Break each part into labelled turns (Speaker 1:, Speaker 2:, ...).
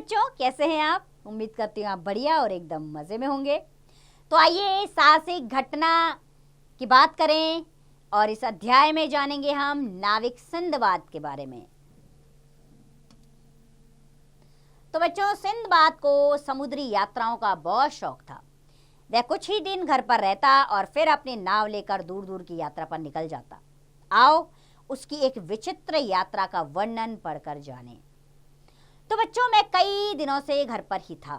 Speaker 1: बच्चों, कैसे हैं आप? उम्मीद करती हूँ आप बढ़िया और एकदम मज़े में होंगे। तो आइए साहसिक घटना की बात करें और इस अध्याय में जानेंगे हम नाविक सिंदबाद के बारे में। तो बच्चों, सिंदबाद को समुद्री यात्राओं का बहुत शौक था। वह कुछ ही दिन घर पर रहता और फिर अपनी नाव लेकर दूर दूर की यात्रा पर निकल जाता। आओ उसकी एक विचित्र यात्रा का वर्णन पढ़कर जानें। तो बच्चों, मैं कई दिनों से घर पर ही था।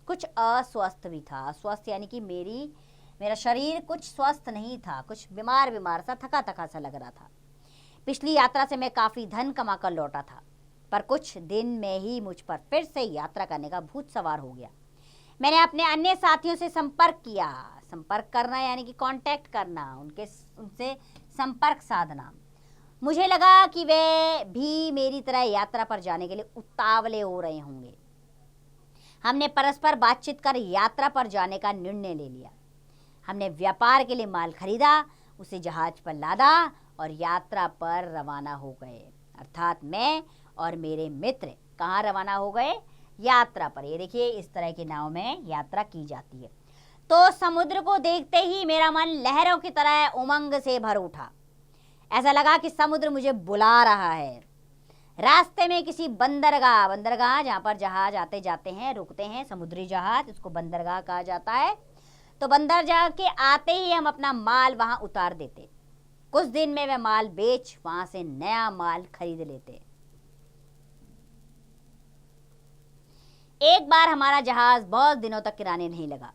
Speaker 1: कुछ अस्वस्थ भी था। अस्वस्थ यानी कि मेरा शरीर कुछ स्वस्थ नहीं था, कुछ बीमार सा, थका थका सा लग रहा था। पिछली यात्रा से मैं काफ़ी धन कमा कर लौटा था, पर कुछ दिन में ही मुझ पर फिर से यात्रा करने का भूत सवार हो गया। मैंने अपने अन्य साथियों से संपर्क किया। संपर्क करना यानी कि कांटेक्ट करना, उनसे संपर्क साधना। मुझे लगा कि वे भी मेरी तरह यात्रा पर जाने के लिए उतावले हो रहे होंगे। हमने परस्पर बातचीत कर यात्रा पर जाने का निर्णय ले लिया। हमने व्यापार के लिए माल खरीदा, उसे जहाज पर लादा और यात्रा पर रवाना हो गए। अर्थात मैं और मेरे मित्र कहाँ रवाना हो गए? यात्रा पर। ये देखिए, इस तरह की नाव में यात्रा की जाती है। तो समुद्र को देखते ही मेरा मन लहरों की तरह उमंग से भर उठा। ऐसा लगा कि समुद्र मुझे बुला रहा है। रास्ते में किसी बंदरगाह जहाँ पर जहाज आते जाते हैं, रुकते हैं, समुद्री जहाज, उसको बंदरगाह कहा जाता है। तो बंदरगाह के आते ही हम अपना माल वहां उतार देते। कुछ दिन में वह माल बेच वहां से नया माल खरीद लेते। एक बार हमारा जहाज बहुत दिनों तक किराने नहीं लगा।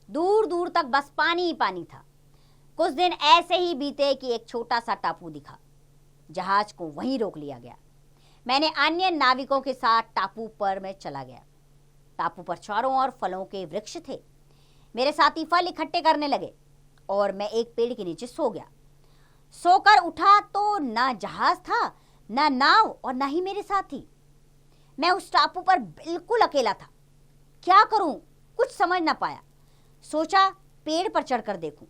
Speaker 1: दूर दूर तक बस पानी ही पानी था। कुछ दिन ऐसे ही बीते कि एक छोटा सा टापू दिखा। जहाज को वहीं रोक लिया गया। मैंने अन्य नाविकों के साथ टापू पर मैं चला गया। टापू पर चारों ओर फलों के वृक्ष थे। मेरे साथी फल इकट्ठे करने लगे और मैं एक पेड़ के नीचे सो गया। सोकर उठा तो ना जहाज था, ना नाव और ना ही मेरे साथी। मैं उस टापू पर बिल्कुल अकेला था। क्या करूं, कुछ समझ ना पाया। सोचा पेड़ पर चढ़कर देखूं,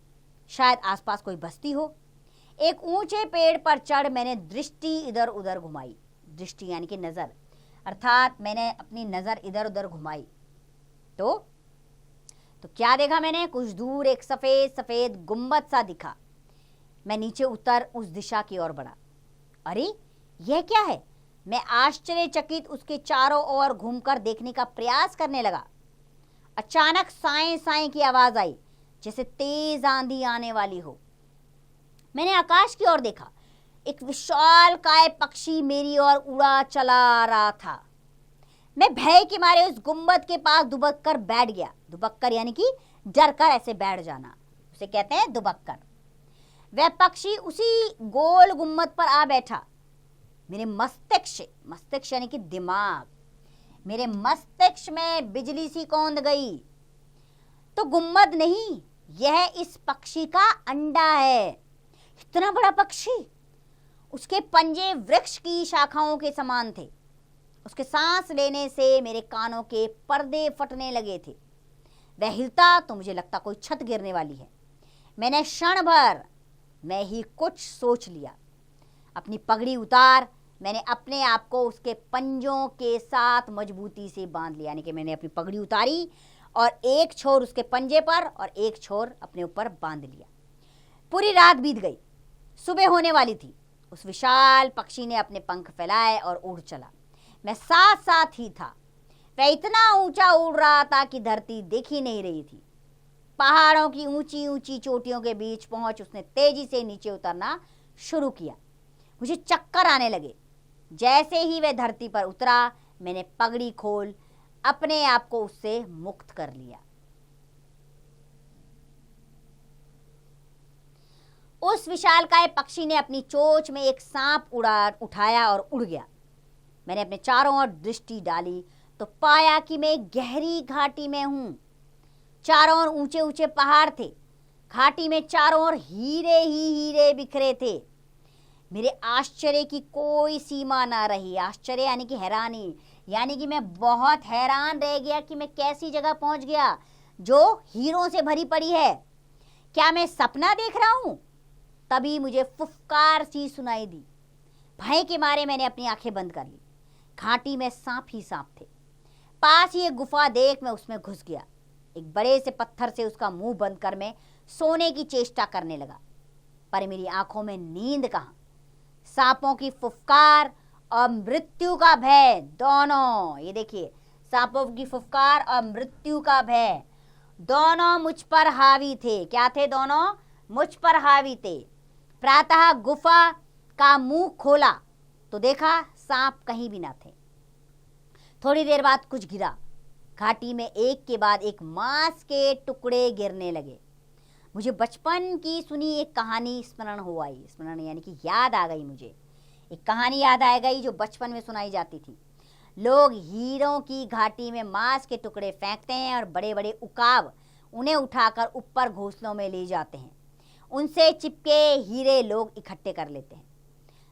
Speaker 1: शायद आसपास कोई बस्ती हो। एक ऊंचे पेड़ पर चढ़ मैंने दृष्टि इधर उधर घुमाई। दृष्टि यानी कि नजर, अर्थात मैंने अपनी नजर इधर उधर घुमाई। तो क्या देखा मैंने? कुछ दूर एक सफेद सफेद गुंबद सा दिखा। मैं नीचे उतर उस दिशा की ओर बढ़ा। अरे यह क्या है? मैं आश्चर्यचकित उसके चारों ओर घूमकर देखने का प्रयास करने लगा। अचानक साएं साएं की आवाज आई, जैसे तेज आंधी आने वाली हो। मैंने आकाश की ओर देखा। एक विशालकाय पक्षी मेरी ओर उड़ा चला आ रहा था। मैं भय के मारे उस गुंबद के पास दुबक कर बैठ गया। दुबक कर यानी कि डर कर ऐसे बैठ जाना, उसे कहते हैं दुबक कर। वह पक्षी उसी गोल गुंबद पर आ बैठा। मेरे मस्तिष्क यानी कि दिमाग, मेरे मस्तिष्क में बिजली सी कौंध गई। तो गुंबद नहीं, यह इस पक्षी का अंडा है। इतना बड़ा पक्षी! उसके पंजे वृक्ष की शाखाओं के समान थे। उसके सांस लेने से मेरे कानों के पर्दे फटने लगे थे। वह हिलता तो मुझे लगता कोई छत गिरने वाली है। मैंने क्षण भर में ही कुछ सोच लिया। अपनी पगड़ी उतार मैंने अपने आप को उसके पंजों के साथ मजबूती से बांध लिया। यानी कि मैंने अपनी पगड़ी उतारी और एक छोर उसके पंजे पर और एक छोर अपने ऊपर बांध लिया। पूरी रात बीत गई। सुबह होने वाली थी। उस विशाल पक्षी ने अपने पंख फैलाए और उड़ चला। मैं साथ साथ ही था। वह इतना ऊंचा उड़ रहा था कि धरती देखी नहीं रही थी। पहाड़ों की ऊंची ऊंची चोटियों के बीच पहुंच उसने तेजी से नीचे उतरना शुरू किया। मुझे चक्कर आने लगे। जैसे ही वह धरती पर उतरा, मैंने पगड़ी खोल अपने आप को उससे मुक्त कर लिया। उस विशालकाय पक्षी ने अपनी चोंच में एक सांप उठाया और उड़ गया। मैंने अपने चारों ओर दृष्टि डाली तो पाया कि मैं एक गहरी घाटी में हूं। चारों ओर ऊंचे ऊंचे पहाड़ थे। घाटी में चारों ओर हीरे ही हीरे बिखरे थे। मेरे आश्चर्य की कोई सीमा ना रही। आश्चर्य यानी कि हैरानी, यानी कि मैं बहुत हैरान रह गया कि मैं कैसी जगह पहुंच गया जो हीरों से भरी पड़ी है। क्या मैं सपना देख रहा हूं? तभी मुझे फुफकार सी सुनाई दी। भय के मारे मैंने अपनी आंखें बंद कर ली। घाटी में सांप ही सांप थे। पास ही एक गुफा देख मैं उसमें घुस गया। एक बड़े से पत्थर से उसका मुंह बंद कर मैं सोने की चेष्टा करने लगा, पर मेरी आंखों में नींद कहाँ। सांपों की फुफकार और मृत्यु का भय दोनों, ये देखिए, सांपों की फुफकार और मृत्यु का भय दोनों मुझ पर हावी थे। क्या थे? दोनों मुझ पर हावी थे। प्रातः गुफा का मुंह खोला तो देखा सांप कहीं भी ना थे। थोड़ी देर बाद कुछ गिरा। घाटी में एक के बाद एक मांस के टुकड़े गिरने लगे। मुझे बचपन की सुनी एक कहानी स्मरण हो आई। स्मरण यानी कि याद आ गई। मुझे एक कहानी याद आ गई जो बचपन में सुनाई जाती थी। लोग हीरों की घाटी में मांस के टुकड़े फेंकते हैं और बड़े बड़े उकाब उन्हें उठाकर ऊपर घोंसलों में ले जाते हैं। उनसे चिपके हीरे लोग इकट्ठे कर लेते हैं।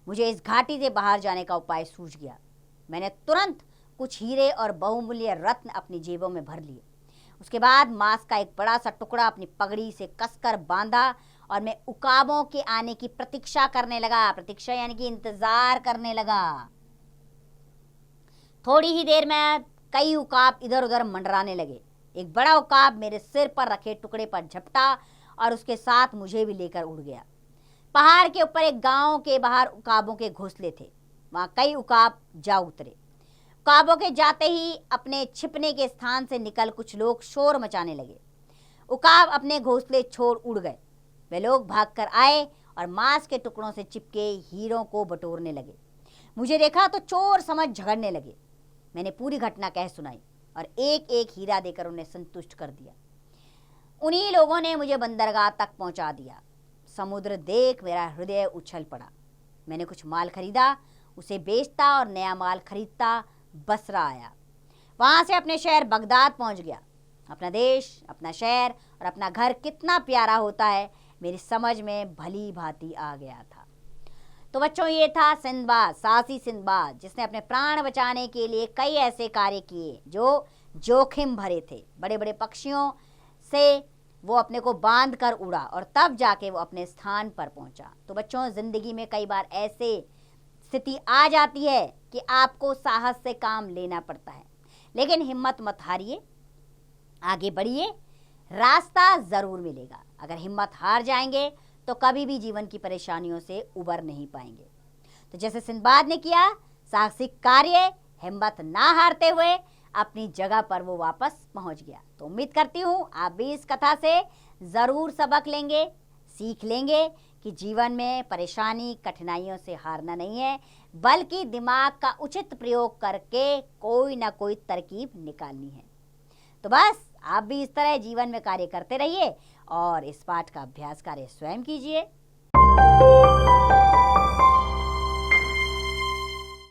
Speaker 1: मुझे इस घाटी से बाहर जाने का उपाय सूझ गया। मैंने तुरंत कुछ हीरे और बहुमूल्य रत्न अपनी जेबों में भर लिए। उसके बाद मांस का एक बड़ा सा टुकड़ा अपनी पगड़ी से कसकर बांधा और मैं उकाबों के आने की प्रतीक्षा करने लगा। प्रतीक्षा यानी कि इंतजार करने लगा। थोड़ी ही देर में कई उकाब इधर उधर मंडराने लगे। एक बड़ा उकाब मेरे सिर पर रखे टुकड़े पर झपटा और उसके साथ मुझे भी लेकर उड़ गया। पहाड़ के ऊपर एक गांव के बाहर उकाबों के घोंसले थे। वहां कई उकाब जा उतरे। उकाबों के जाते ही अपने छिपने के स्थान से निकल कुछ लोग शोर मचाने लगे। उकाब अपने घोंसले छोड़ उड़ गए। वे लोग भागकर आए और मांस के टुकड़ों से चिपके हीरों को बटोरने लगे। मुझे देखा तो चोर समझ झगड़ने लगे। मैंने पूरी घटना कह सुनाई और एक एक हीरा देकर उन्हें संतुष्ट कर दिया। उन्हीं लोगों ने मुझे बंदरगाह तक पहुंचा दिया। समुद्र देख मेरा हृदय उछल पड़ा। मैंने कुछ माल खरीदा, उसे बेचता और नया माल खरीदता बसरा आया। वहां से अपने शहर बगदाद पहुंच गया। अपना देश, अपना शहर और अपना घर कितना प्यारा होता है मेरी समझ में भली भांति आ गया था। तो बच्चों, ये था सिंदबाद, साहसी सिंदबाद, जिसने अपने प्राण बचाने के लिए कई ऐसे कार्य किए जो जोखिम भरे थे। बड़े बड़े पक्षियों से वो अपने को बांध कर उड़ा और तब जाके वो अपने स्थान पर पहुंचा। तो बच्चों, जिंदगी में कई बार ऐसे स्थिति आ जाती है कि आपको साहस से काम लेना पड़ता है, लेकिन हिम्मत मत हारिए, आगे बढ़िए, रास्ता जरूर मिलेगा। अगर हिम्मत हार जाएंगे तो कभी भी जीवन की परेशानियों से उबर नहीं पाएंगे। तो जैसे सिंदबाद ने किया, साहसिक कार्य, हिम्मत ना हारते हुए अपनी जगह पर वो वापस पहुंच गया। तो उम्मीद करती हूँ आप भी इस कथा से जरूर सबक लेंगे, सीख लेंगे कि जीवन में परेशानी, कठिनाइयों से हारना नहीं है, बल्कि दिमाग का उचित प्रयोग करके कोई ना कोई तरकीब निकालनी है। तो बस आप भी इस तरह जीवन में कार्य करते रहिए और इस पाठ का अभ्यास कार्य स्वयं कीजिए।